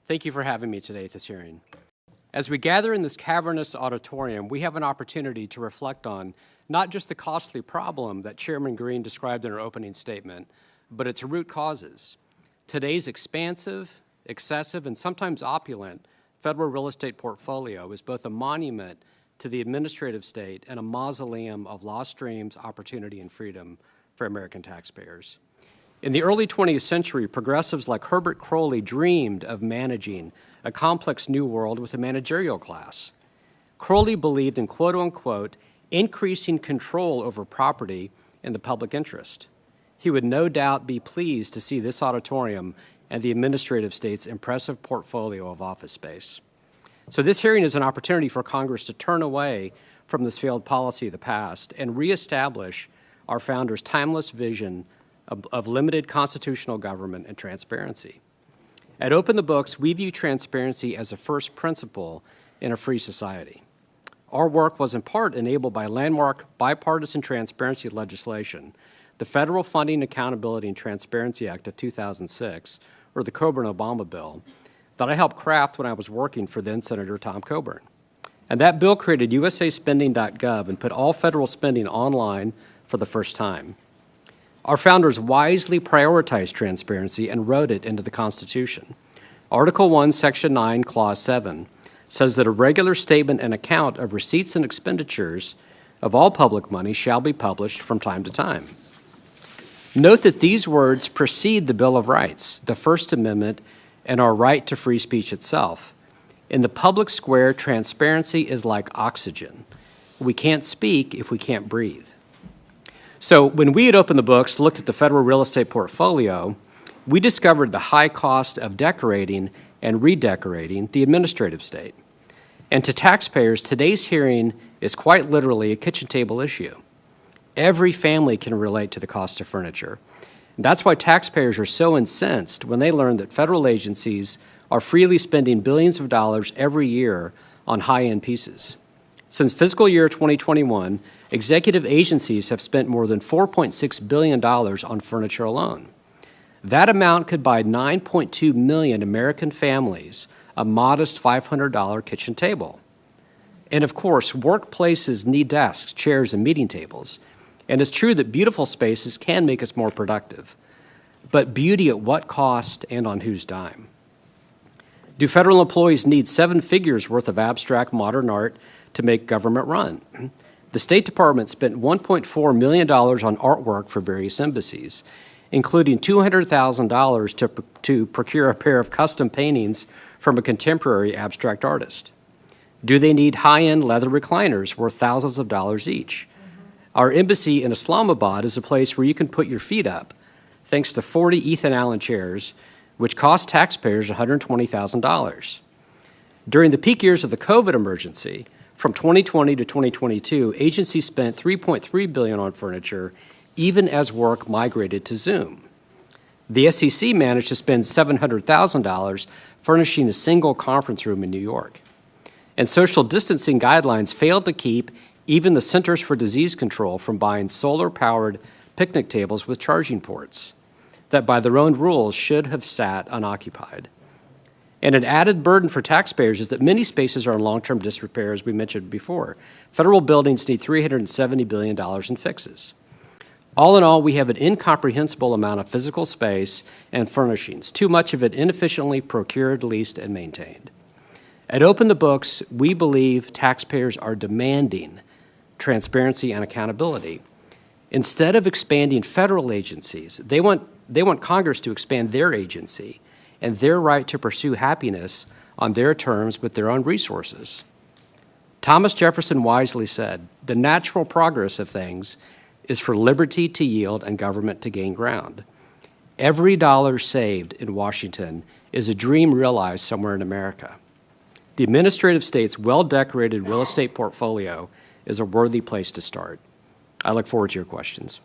Thank you for having me today at this hearing. As we gather in this cavernous auditorium, we have an opportunity to reflect on not just the costly problem that Chairman Green described in her opening statement, but its root causes. Today's expansive, excessive, and sometimes opulent federal real estate portfolio is both a monument to the administrative state and a mausoleum of lost dreams, opportunity, and freedom for American taxpayers. In the early 20th century, progressives like Herbert Crowley dreamed of managing a complex new world with a managerial class. Crowley believed in, quote-unquote, increasing control over property in the public interest. He would no doubt be pleased to see this auditorium and the administrative state's impressive portfolio of office space. So this hearing is an opportunity for Congress to turn away from this failed policy of the past and reestablish our founders' timeless vision of limited constitutional government and transparency. At Open the Books, we view transparency as a first principle in a free society. Our work was in part enabled by landmark bipartisan transparency legislation, the Federal Funding, Accountability, and Transparency Act of 2006, or the Coburn-Obama bill, that I helped craft when I was working for then-Senator Tom Coburn. And that bill created usaspending.gov and put all federal spending online for the first time. Our founders wisely prioritized transparency and wrote it into the Constitution. Article 1, Section 9, Clause 7 says that a regular statement and account of receipts and expenditures of all public money shall be published from time to time. Note that these words precede the Bill of Rights, the First Amendment, and our right to free speech itself. In the public square, transparency is like oxygen. We can't speak if we can't breathe. So when we had opened the books, looked at the federal real estate portfolio, we discovered the high cost of decorating and redecorating the administrative state. And to taxpayers, today's hearing is quite literally a kitchen table issue. Every family can relate to the cost of furniture. That's why taxpayers are so incensed when they learn that federal agencies are freely spending billions of dollars every year on high-end pieces. Since fiscal year 2021, executive agencies have spent more than $4.6 billion on furniture alone. That amount could buy 9.2 million American families a modest $500 kitchen table. And of course, workplaces need desks, chairs, and meeting tables. And it's true that beautiful spaces can make us more productive. But beauty at what cost and on whose dime? Do federal employees need 7 figures worth of abstract modern art to make government run? The State Department spent $1.4 million on artwork for various embassies, including $200,000 to procure a pair of custom paintings from a contemporary abstract artist. Do they need high-end leather recliners worth thousands of dollars each? Our embassy in Islamabad is a place where you can put your feet up, thanks to 40 Ethan Allen chairs, which cost taxpayers $120,000. During the peak years of the COVID emergency, from 2020 to 2022, agencies spent $3.3 billion on furniture, even as work migrated to Zoom. The SEC managed to spend $700,000 furnishing a single conference room in New York. And social distancing guidelines failed to keep even the Centers for Disease Control from buying solar-powered picnic tables with charging ports that by their own rules should have sat unoccupied. And an added burden for taxpayers is that many spaces are in long-term disrepair, as we mentioned before. Federal buildings need $370 billion in fixes. All in all, we have an incomprehensible amount of physical space and furnishings, too much of it inefficiently procured, leased, and maintained. At Open the Books, we believe taxpayers are demanding transparency and accountability. Instead of expanding federal agencies, they want Congress to expand their agency and their right to pursue happiness on their terms with their own resources. Thomas Jefferson wisely said, "The natural progress of things is for liberty to yield and government to gain ground." Every dollar saved in Washington is a dream realized somewhere in America. The administrative state's well-decorated real estate portfolio is a worthy place to start. I look forward to your questions.